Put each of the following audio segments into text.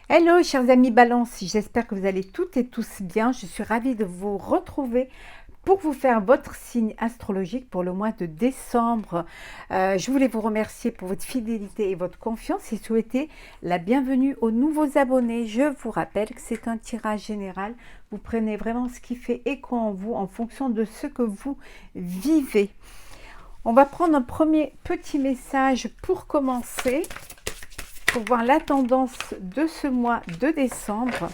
Hello chers amis Balance, j'espère que vous allez toutes et tous bien. Je suis ravie de vous retrouver pour vous faire votre signe astrologique pour le mois de décembre. Je voulais vous remercier pour votre fidélité et votre confiance et souhaiter la bienvenue aux nouveaux abonnés. Je vous rappelle que c'est un tirage général. Vous prenez vraiment ce qui fait écho en vous en fonction de ce que vous vivez. On va prendre un premier petit message pour commencer. Pour voir la tendance de ce mois de décembre.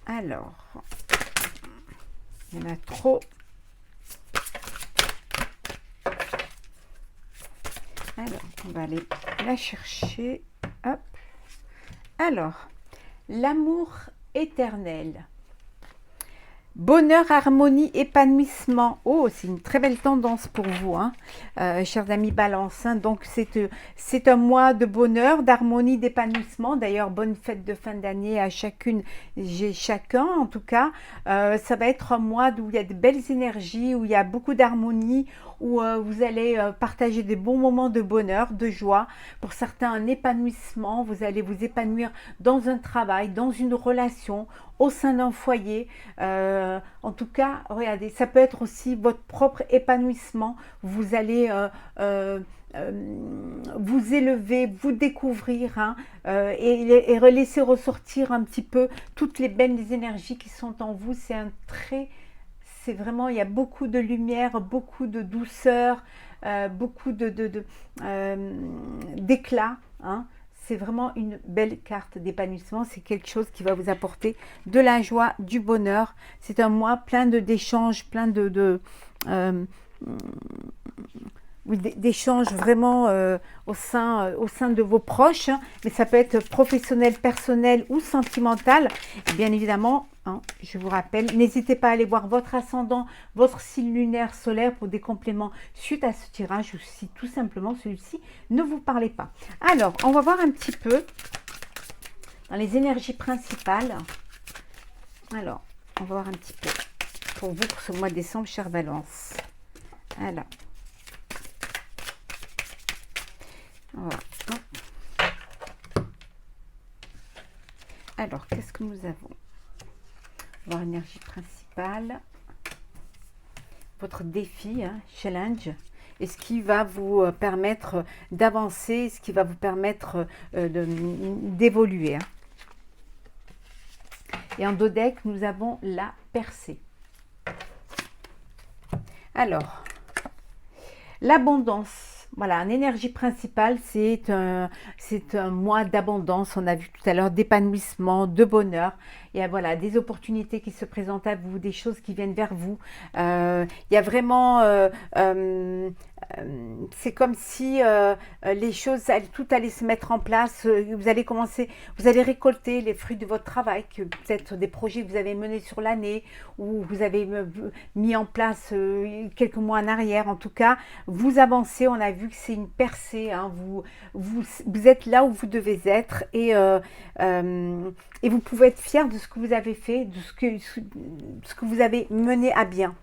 Alors, il y en a trop. Alors, on va aller la chercher. Hop. Alors, l'amour éternel. Bonheur, harmonie, épanouissement. Oh, c'est une très belle tendance pour vous, hein, chers amis Balance. Hein. Donc, c'est un mois de bonheur, d'harmonie, d'épanouissement. D'ailleurs, bonne fête de fin d'année à chacune et chacun. En tout cas, ça va être un mois où il y a de belles énergies, où il y a beaucoup d'harmonie, où vous allez partager des bons moments de bonheur, de joie. Pour certains, un épanouissement. Vous allez vous épanouir dans un travail, dans une relation, au sein d'un foyer. En tout cas, regardez, ça peut être aussi votre propre épanouissement. Vous allez vous élever, vous découvrir, hein, et laisser ressortir un petit peu toutes les belles énergies qui sont en vous. C'est vraiment, il y a beaucoup de lumière, beaucoup de douceur, beaucoup d'éclat, hein. C'est vraiment une belle carte d'épanouissement. C'est quelque chose qui va vous apporter de la joie, du bonheur. C'est un mois plein d'échanges, plein oui, d'échanges vraiment au sein de vos proches. Hein. Mais ça peut être professionnel, personnel ou sentimental. Et bien évidemment, hein, je vous rappelle, n'hésitez pas à aller voir votre ascendant, votre signe lunaire solaire pour des compléments suite à ce tirage ou si tout simplement celui-ci ne vous parlait pas. Alors, on va voir un petit peu dans les énergies principales. Alors, on va voir un petit peu pour vous pour ce mois de décembre, chère Balance. Alors. Voilà. Alors, qu'est-ce que nous avons? On va voir l'énergie principale. Votre défi, hein, challenge. Et ce qui va vous permettre d'avancer, ce qui va vous permettre d'évoluer. Hein. Et en dos deck, nous avons la percée. Alors, l'abondance. Voilà, une énergie principale, c'est un mois d'abondance. On a vu tout à l'heure d'épanouissement, de bonheur. Il y a voilà, des opportunités qui se présentent à vous, des choses qui viennent vers vous. Il y a vraiment... c'est comme si les choses, tout allait se mettre en place. Vous allez commencer, vous allez récolter les fruits de votre travail, peut-être des projets que vous avez menés sur l'année ou vous avez mis en place quelques mois en arrière. En tout cas, vous avancez. On a vu que c'est une percée. Hein, vous êtes là où vous devez être et vous pouvez être fier de ce que vous avez fait, de ce que vous avez mené à bien.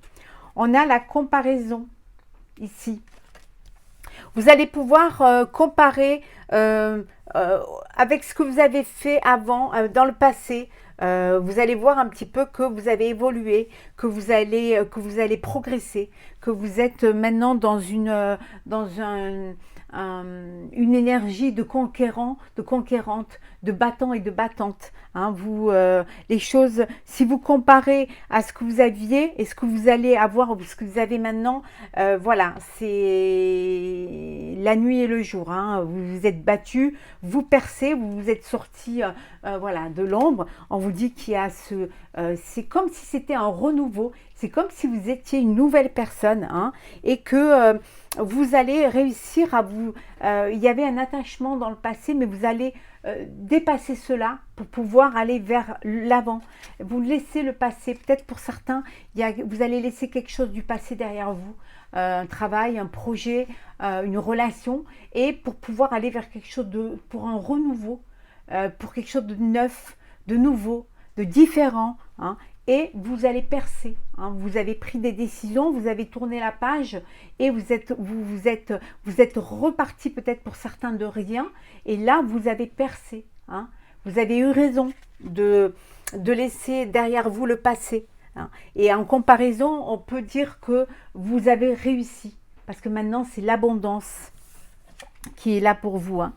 On a la comparaison ici. Vous allez pouvoir comparer avec ce que vous avez fait avant, dans le passé. Vous allez voir un petit peu que vous avez évolué, que vous allez progresser, que vous êtes maintenant dans une énergie de conquérant, de conquérante, de battant et de battante. Hein, les choses, si vous comparez à ce que vous aviez et ce que vous allez avoir ou ce que vous avez maintenant, voilà, c'est la nuit et le jour. Hein, vous vous êtes battu, vous percez, vous vous êtes sorti voilà, de l'ombre. On vous dit qu'il y a c'est comme si c'était un renouveau, c'est comme si vous étiez une nouvelle personne, hein, et que vous allez réussir à vous... il y avait un attachement dans le passé, mais vous allez dépasser cela pour pouvoir aller vers l'avant. Vous laissez le passé, peut-être pour certains, vous allez laisser quelque chose du passé derrière vous, un travail, un projet, une relation, et pour pouvoir aller vers quelque chose pour un renouveau, pour quelque chose de neuf, de nouveau, de différent, hein, et vous allez percer. Hein. Vous avez pris des décisions, vous avez tourné la page et vous êtes reparti peut-être pour certains de rien. Et là, vous avez percé. Hein. Vous avez eu raison de laisser derrière vous le passé. Hein. Et en comparaison, on peut dire que vous avez réussi. Parce que maintenant, c'est l'abondance qui est là pour vous. Hein.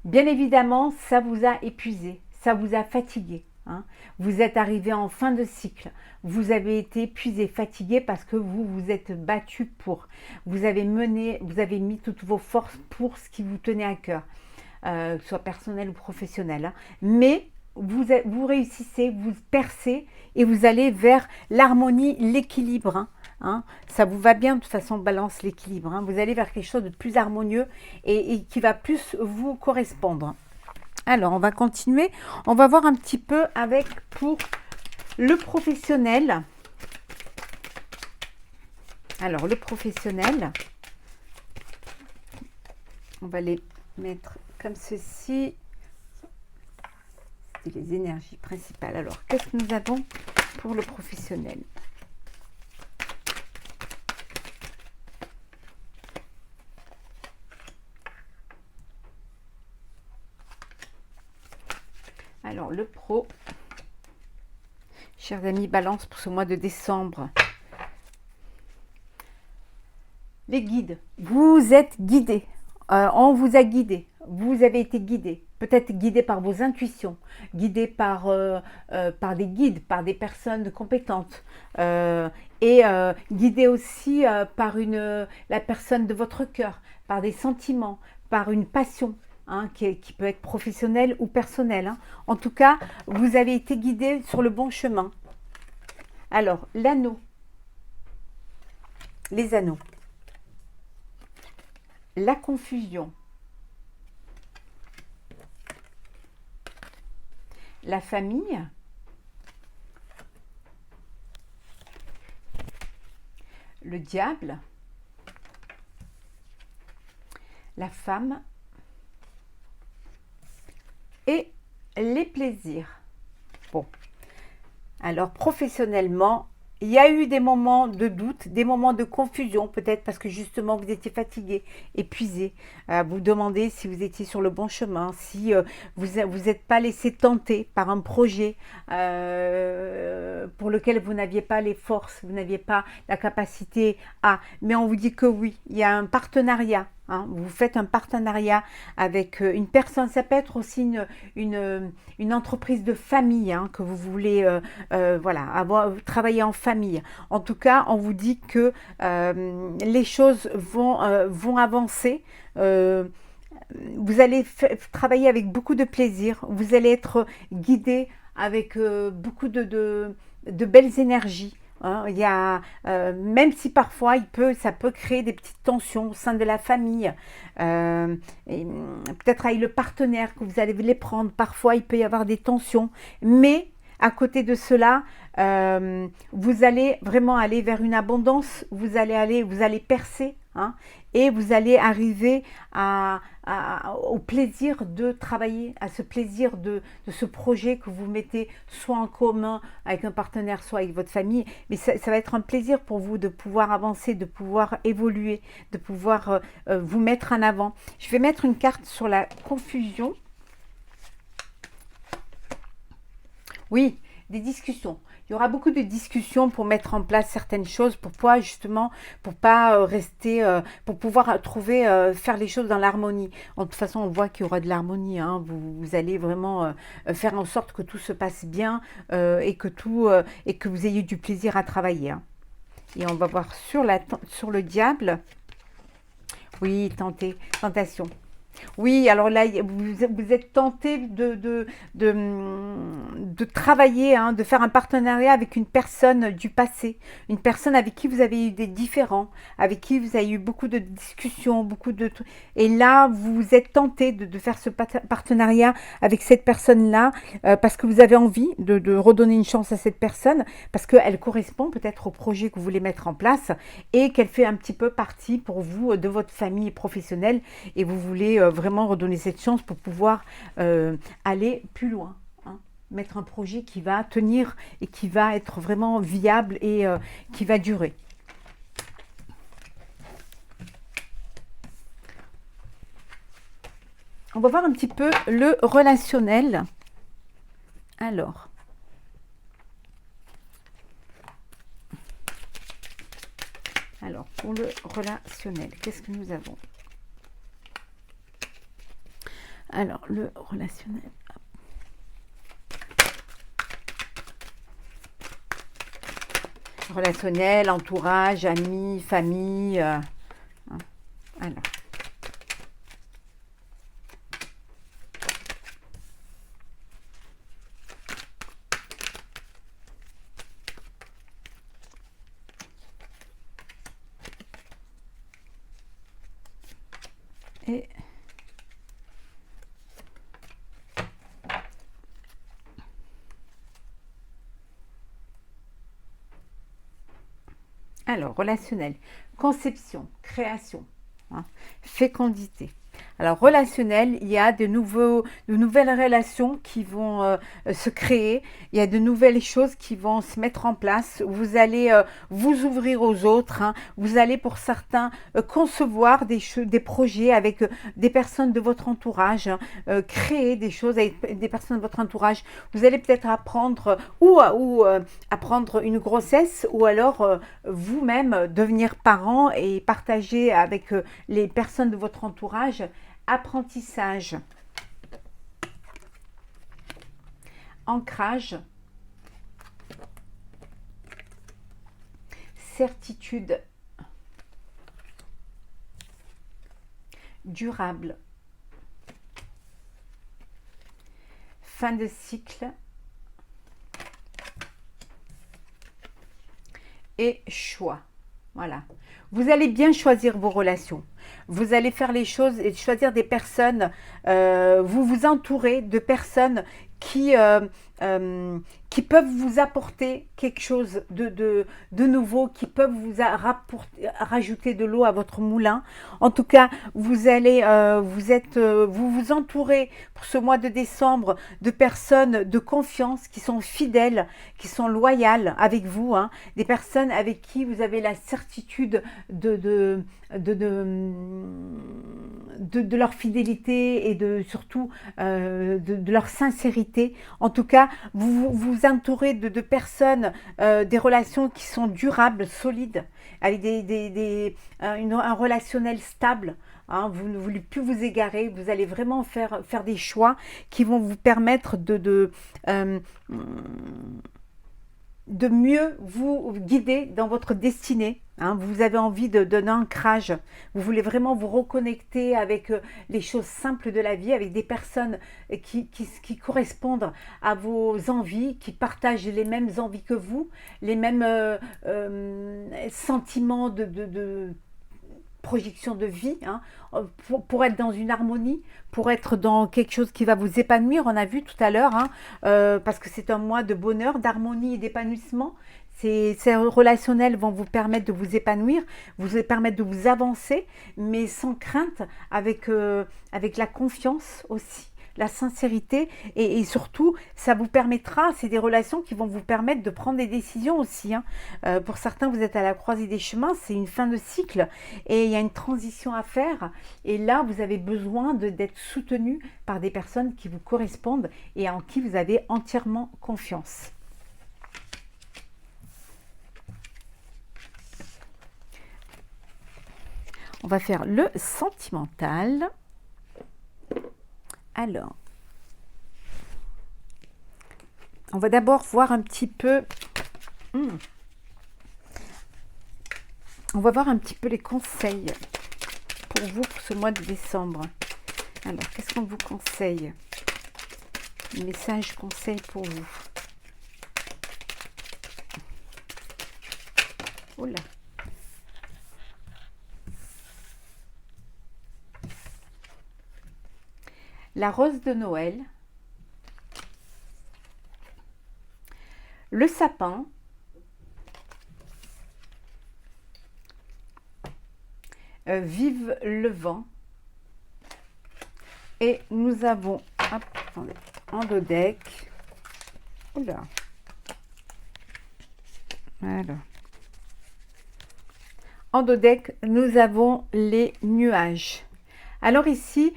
Bien évidemment, ça vous a épuisé, ça vous a fatigué. Hein. Vous êtes arrivé en fin de cycle, vous avez été épuisé, fatigué parce que vous vous êtes battu pour. Vous avez mis toutes vos forces pour ce qui vous tenait à cœur, que ce soit personnel ou professionnel. Hein. Mais vous réussissez, vous percez et vous allez vers l'harmonie, l'équilibre. Hein. Hein, ça vous va bien, de toute façon, balance l'équilibre. Hein, vous allez vers quelque chose de plus harmonieux et qui va plus vous correspondre. Alors, on va continuer. On va voir un petit peu avec pour le professionnel. Alors, le professionnel, on va les mettre comme ceci. C'est les énergies principales. Alors, qu'est-ce que nous avons pour le professionnel ? Alors, le pro, chers amis, balance pour ce mois de décembre. Les guides, vous êtes guidés, on vous a guidé, vous avez été guidé, peut-être guidé par vos intuitions, guidé par des guides, par des personnes compétentes, et guidé aussi par la personne de votre cœur, par des sentiments, par une passion. Hein, qui peut être professionnel ou personnel. Hein. En tout cas, vous avez été guidé sur le bon chemin. Alors, l'anneau. Les anneaux. La confusion. La famille. Le diable. La femme. Et les plaisirs. Bon, alors professionnellement, il y a eu des moments de doute, des moments de confusion, peut-être parce que justement vous étiez fatigué, épuisé. Vous demandez si vous étiez sur le bon chemin, si vous n'êtes pas laissé tenter par un projet pour lequel vous n'aviez pas les forces, vous n'aviez pas la capacité à. Mais on vous dit que oui, il y a un partenariat. Hein, vous faites un partenariat avec une personne, ça peut être aussi une entreprise de famille hein, que vous voulez voilà, travailler en famille. En tout cas, on vous dit que les choses vont avancer. Vous allez travailler avec beaucoup de plaisir, vous allez être guidé avec beaucoup de belles énergies. Hein, il y a, même si parfois ça peut créer des petites tensions au sein de la famille, peut-être avec le partenaire que vous allez les prendre, parfois il peut y avoir des tensions, mais à côté de cela, vous allez vraiment aller vers une abondance, vous allez percer, hein, et vous allez arriver au plaisir de travailler, à ce plaisir de ce projet que vous mettez soit en commun avec un partenaire, soit avec votre famille. Mais ça va être un plaisir pour vous de pouvoir avancer, de pouvoir évoluer, de pouvoir vous mettre en avant. Je vais mettre une carte sur la confusion. Oui, des discussions. Il y aura beaucoup de discussions pour mettre en place certaines choses, pour pouvoir rester, pour pouvoir faire les choses dans l'harmonie. De toute façon, on voit qu'il y aura de l'harmonie. Hein. Vous allez vraiment faire en sorte que tout se passe bien et que vous ayez du plaisir à travailler. Hein. Et on va voir sur le diable. Oui, tentation. Oui, alors là, vous êtes tenté de travailler, hein, de faire un partenariat avec une personne du passé, une personne avec qui vous avez eu des différends, avec qui vous avez eu beaucoup de discussions, et là, vous êtes tenté de faire ce partenariat avec cette personne-là parce que vous avez envie de redonner une chance à cette personne, parce qu'elle correspond peut-être au projet que vous voulez mettre en place et qu'elle fait un petit peu partie pour vous de votre famille professionnelle et vous voulez vraiment redonner cette chance pour pouvoir aller plus loin. Hein. mettre un projet qui va tenir et qui va être vraiment viable et qui va durer. On va voir un petit peu le relationnel. Alors, pour le relationnel, qu'est-ce que nous avons? Alors, le relationnel. Relationnel, entourage, amis, famille. Alors. Et alors, relationnel, conception, création, fécondité. Alors, relationnel, il y a de nouvelles relations qui vont se créer. Il y a de nouvelles choses qui vont se mettre en place. Vous allez vous ouvrir aux autres. Vous allez, pour certains, concevoir des projets avec des personnes de votre entourage, créer des choses avec des personnes de votre entourage. Vous allez peut-être apprendre apprendre une grossesse ou alors vous-même devenir parent et partager avec les personnes de votre entourage. Apprentissage, ancrage, certitude, durable, fin de cycle et choix. Voilà. Vous allez bien choisir vos relations. Vous allez faire les choses et choisir des personnes. Vous vous entourez de personnes qui peuvent vous apporter quelque chose de nouveau, qui peuvent vous rajouter de l'eau à votre moulin. En tout cas, vous allez, vous vous entourez pour ce mois de décembre de personnes de confiance qui sont fidèles, qui sont loyales avec vous, des personnes avec qui vous avez la certitude de leur fidélité et surtout de leur sincérité. En tout cas, vous vous entourez de personnes, des relations qui sont durables, solides, avec un relationnel stable. Vous ne voulez plus vous égarer, vous allez vraiment faire des choix qui vont vous permettre de mieux vous guider dans votre destinée. Vous avez envie d'un ancrage, vous voulez vraiment vous reconnecter avec les choses simples de la vie, avec des personnes qui correspondent à vos envies, qui partagent les mêmes envies que vous, les mêmes sentiments de projection de vie, pour être dans une harmonie, pour être dans quelque chose qui va vous épanouir. On a vu tout à l'heure, parce que c'est un mois de bonheur, d'harmonie et d'épanouissement. Ces relationnels vont vous permettre de vous épanouir, vous permettre de vous avancer, mais sans crainte, avec la confiance aussi, la sincérité et surtout, ça vous permettra, c'est des relations qui vont vous permettre de prendre des décisions aussi. Pour certains, vous êtes à la croisée des chemins, c'est une fin de cycle et il y a une transition à faire. Et là, vous avez besoin d'être soutenu par des personnes qui vous correspondent et en qui vous avez entièrement confiance. On va faire le sentimental. Alors, on va d'abord voir un petit peu... On va voir un petit peu les conseils pour vous pour ce mois de décembre. Alors, qu'est-ce qu'on vous conseille? Message conseil pour vous. Oula. La rose de Noël, le sapin, vive le vent, et nous avons, attendez, en deux decks, Oula. Alors. En dos deck, nous avons les nuages. Alors ici,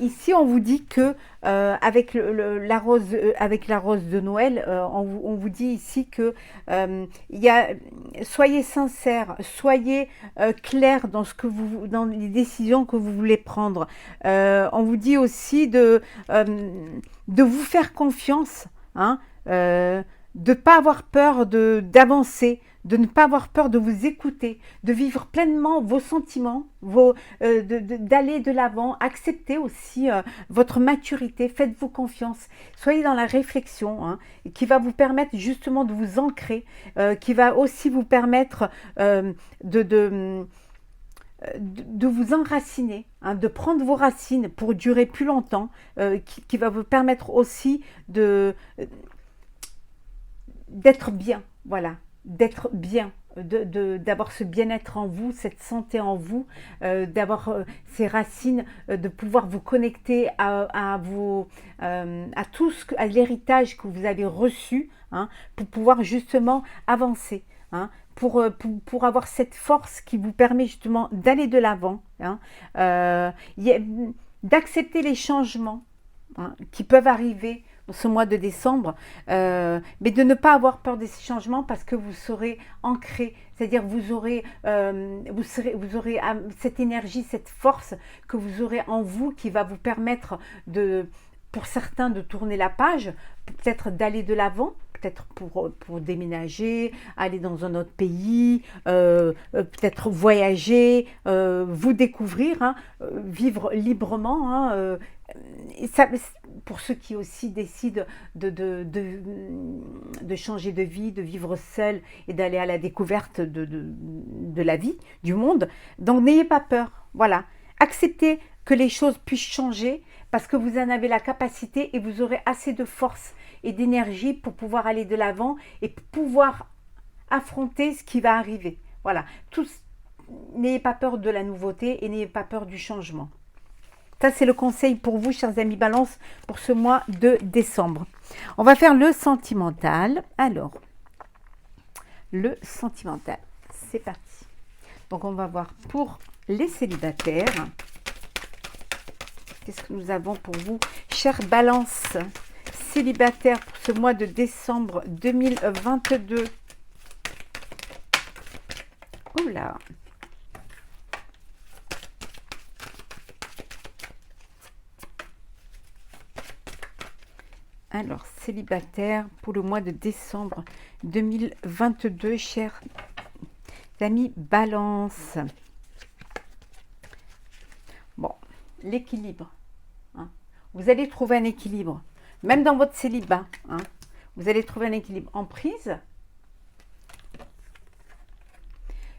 ici on vous dit que avec la rose, de Noël, on vous dit ici que soyez sincère, soyez clair dans dans les décisions que vous voulez prendre. On vous dit aussi de vous faire confiance, hein, de ne pas avoir peur d'avancer, de ne pas avoir peur de vous écouter, de vivre pleinement vos sentiments, d'aller de l'avant, acceptez aussi votre maturité, faites-vous confiance, soyez dans la réflexion, hein, qui va vous permettre justement de vous ancrer, qui va aussi vous permettre de vous enraciner, hein, de prendre vos racines pour durer plus longtemps, qui va vous permettre aussi d'être bien, voilà, d'être bien, d'avoir ce bien-être en vous, cette santé en vous, d'avoir ces racines, de pouvoir vous connecter à l'héritage que vous avez reçu, hein, pour pouvoir justement avancer, hein, pour avoir cette force qui vous permet justement d'aller de l'avant, hein, d'accepter les changements, hein, qui peuvent arriver ce mois de décembre, mais de ne pas avoir peur de ces changements parce que vous serez ancré, c'est-à-dire vous aurez cette énergie, cette force que vous aurez en vous qui va vous permettre pour certains de tourner la page, peut-être d'aller de l'avant, peut-être pour déménager, aller dans un autre pays, peut-être voyager, vous découvrir, hein, vivre librement, hein, pour ceux qui aussi décident de changer de vie, de vivre seul et d'aller à la découverte de la vie, du monde. Donc n'ayez pas peur, voilà. Acceptez que les choses puissent changer parce que vous en avez la capacité et vous aurez assez de force et d'énergie pour pouvoir aller de l'avant et pouvoir affronter ce qui va arriver. Voilà, n'ayez pas peur de la nouveauté et n'ayez pas peur du changement. Ça, c'est le conseil pour vous, chers amis Balance, pour ce mois de décembre. On va faire le sentimental. Alors, le sentimental, c'est parti. Donc, on va voir pour les célibataires. Qu'est-ce que nous avons pour vous, chers Balance célibataires, pour ce mois de décembre 2022. Oula. Alors, célibataire pour le mois de décembre 2022, chers amis Balance. Bon, l'équilibre. Hein. Vous allez trouver un équilibre, même dans votre célibat. Hein. Vous allez trouver un équilibre en prise,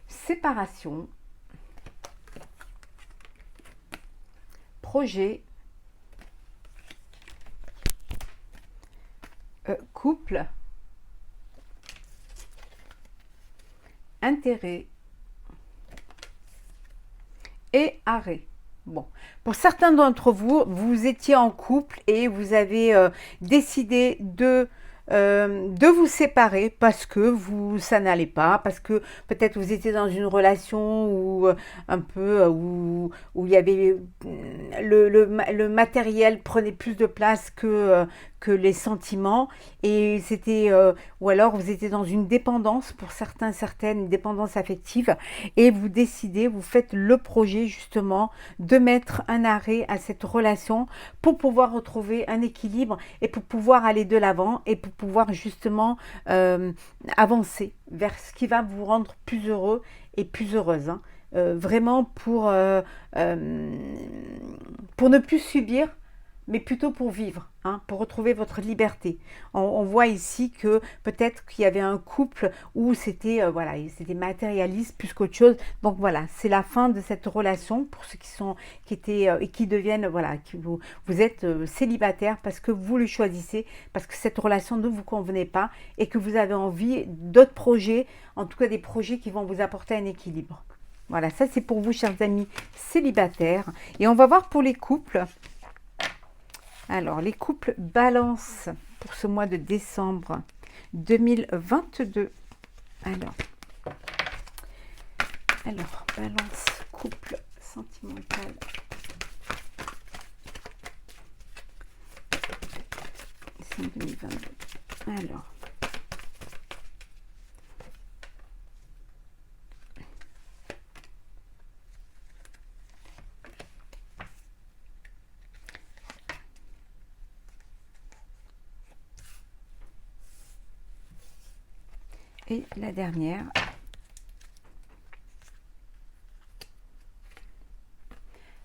séparation, projet, couple, intérêt et arrêt. Bon, pour certains d'entre vous, vous étiez en couple et vous avez décidé de vous séparer parce que ça n'allait pas, parce que peut-être vous étiez dans une relation où un peu où il y avait le matériel prenait plus de place que les sentiments, et c'était ou alors vous étiez dans une dépendance, pour certaines, une dépendance affective, et vous décidez, vous faites le projet justement de mettre un arrêt à cette relation pour pouvoir retrouver un équilibre et pour pouvoir aller de l'avant et pour pouvoir justement avancer vers ce qui va vous rendre plus heureux et plus heureuse, hein. Vraiment pour ne plus subir, mais plutôt pour vivre, hein, pour retrouver votre liberté. On voit ici que peut-être qu'il y avait un couple où c'était voilà, c'était matérialiste plus qu'autre chose. Donc voilà, c'est la fin de cette relation pour ceux qui étaient et qui deviennent, voilà, vous êtes célibataire parce que vous le choisissez, parce que cette relation ne vous convenait pas et que vous avez envie d'autres projets, en tout cas des projets qui vont vous apporter un équilibre. Voilà, ça c'est pour vous, chers amis célibataires. Et on va voir pour les couples. Alors, les couples Balance. pour ce mois de décembre 2022. Alors, balance, couple, sentimental. Décembre 2022. Alors. Et la dernière.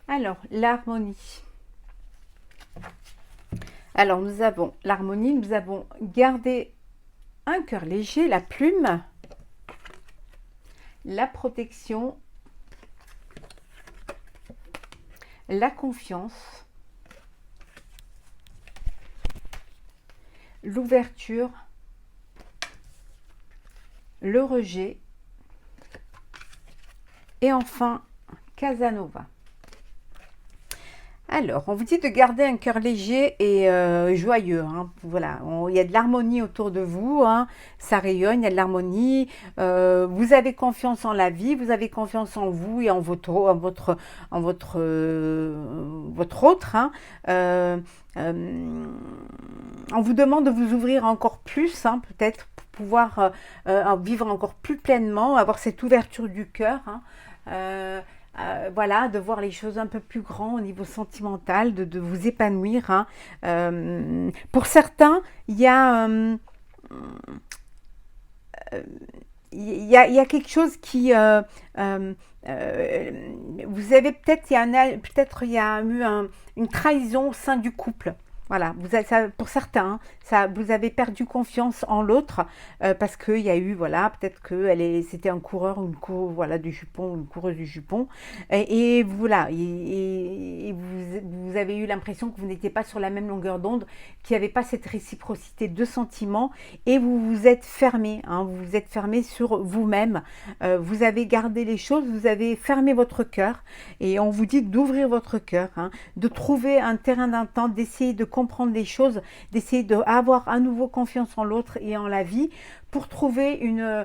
Alors, l'harmonie. Alors, nous avons l'harmonie, nous avons gardé un cœur léger, la plume, la protection, la confiance, l'ouverture, le rejet et enfin Casanova. Alors, on vous dit de garder un cœur léger et joyeux. Hein. Voilà, il y a de l'harmonie autour de vous, hein. Ça rayonne, il y a de l'harmonie. Vous avez confiance en la vie, vous avez confiance en vous et en votre autre. Hein. On vous demande de vous ouvrir encore plus, hein, peut-être pour pouvoir vivre encore plus pleinement, avoir cette ouverture du cœur. Hein. Voilà, de voir les choses un peu plus grand au niveau sentimental, de vous épanouir. Hein. Pour certains, il y a quelque chose qui... vous avez peut-être, il y a eu une trahison au sein du couple. Voilà, pour certains, hein, vous avez perdu confiance en l'autre parce qu'il y a eu, voilà, peut-être que c'était un coureur ou voilà, du jupon, une coureuse du jupon. Et voilà, et vous avez eu l'impression que vous n'étiez pas sur la même longueur d'onde, qu'il n'y avait pas cette réciprocité de sentiments et vous vous êtes fermé, hein, vous vous êtes fermé sur vous-même. Vous avez gardé les choses, vous avez fermé votre cœur et on vous dit d'ouvrir votre cœur, hein, de trouver un terrain d'entente, d'essayer de comprendre les choses, d'essayer d'avoir à nouveau confiance en l'autre et en la vie pour trouver une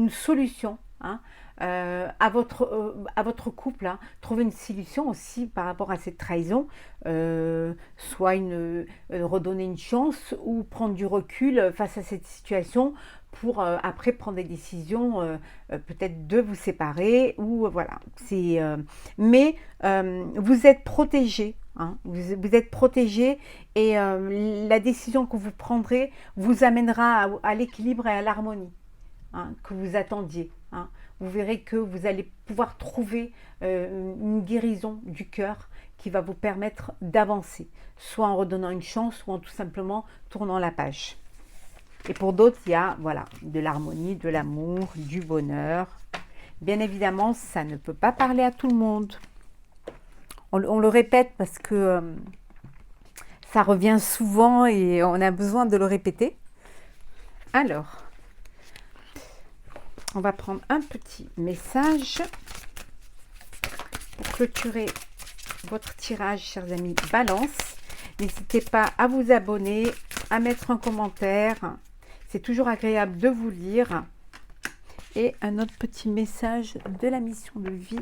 solution, hein, à votre couple, hein. Trouver une solution aussi par rapport à cette trahison, soit redonner une chance ou prendre du recul face à cette situation pour après prendre des décisions, peut-être de vous séparer ou voilà. Mais vous êtes protégé, hein, vous êtes protégé et la décision que vous prendrez vous amènera à l'équilibre et à l'harmonie, hein, que vous attendiez. Hein. Vous verrez que vous allez pouvoir trouver une guérison du cœur qui va vous permettre d'avancer, soit en redonnant une chance ou en tout simplement tournant la page. Et pour d'autres, il y a voilà, de l'harmonie, de l'amour, du bonheur. Bien évidemment, ça ne peut pas parler à tout le monde. On le répète parce que ça revient souvent et on a besoin de le répéter. Alors, on va prendre un petit message pour clôturer votre tirage, chers amis Balance. N'hésitez pas à vous abonner, à mettre un commentaire. C'est toujours agréable de vous lire. Et un autre petit message de la mission de vie.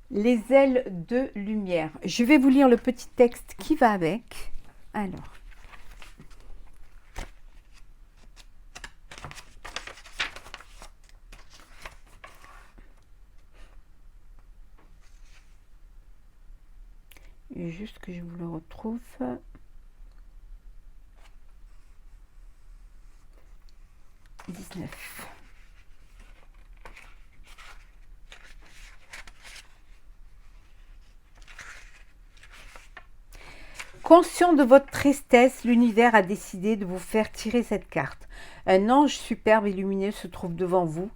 Les ailes de lumière. Je vais vous lire le petit texte qui va avec. Alors. Juste que je vous le retrouve. « 19. Conscient de votre tristesse, l'univers a décidé de vous faire tirer cette carte. Un ange superbe et lumineux se trouve devant vous.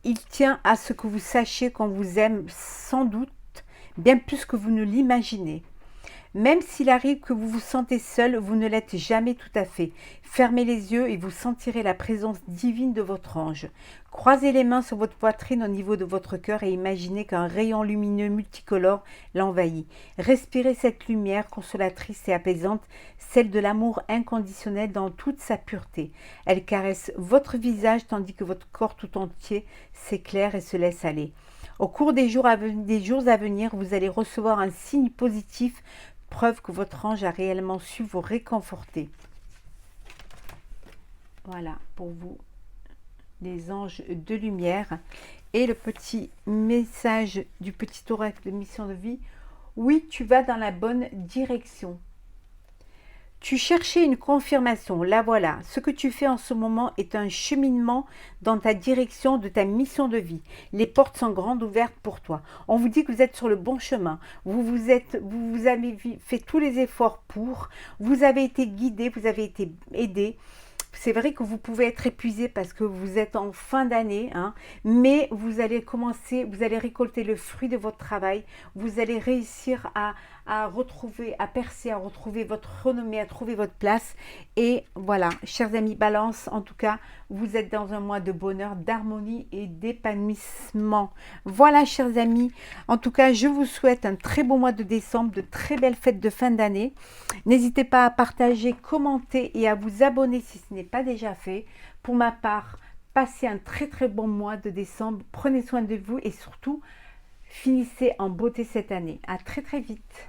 Il tient à ce que vous sachiez qu'on vous aime sans doute bien plus que vous ne l'imaginez. Même s'il arrive que vous vous sentez seul, vous ne l'êtes jamais tout à fait. Fermez les yeux et vous sentirez la présence divine de votre ange. Croisez les mains sur votre poitrine au niveau de votre cœur et imaginez qu'un rayon lumineux multicolore l'envahit. Respirez cette lumière consolatrice et apaisante, celle de l'amour inconditionnel dans toute sa pureté. Elle caresse votre visage tandis que votre corps tout entier s'éclaire et se laisse aller. Au cours des jours à venir, vous allez recevoir un signe positif, preuve que votre ange a réellement su vous réconforter. Voilà pour vous, les anges de lumière. Et le petit message du petit oracle de mission de vie. Oui, tu vas dans la bonne direction. Tu cherchais une confirmation, la voilà. Ce que tu fais en ce moment est un cheminement dans ta direction de ta mission de vie. Les portes sont grandes ouvertes pour toi. On vous dit que vous êtes sur le bon chemin. Vous avez fait tous les efforts pour. Vous avez été guidé, vous avez été aidé. C'est vrai que vous pouvez être épuisé parce que vous êtes en fin d'année, hein, mais vous allez commencer, vous allez récolter le fruit de votre travail. Vous allez réussir à retrouver, à percer, à retrouver votre renommée, à trouver votre place. Et voilà, chers amis Balance, en tout cas, vous êtes dans un mois de bonheur, d'harmonie et d'épanouissement. Voilà, chers amis, en tout cas, je vous souhaite un très beau mois de décembre, de très belles fêtes de fin d'année. N'hésitez pas à partager, commenter et à vous abonner si ce n'est pas déjà fait. Pour ma part, passez un très très bon mois de décembre. Prenez soin de vous et surtout, finissez en beauté cette année. À très très vite.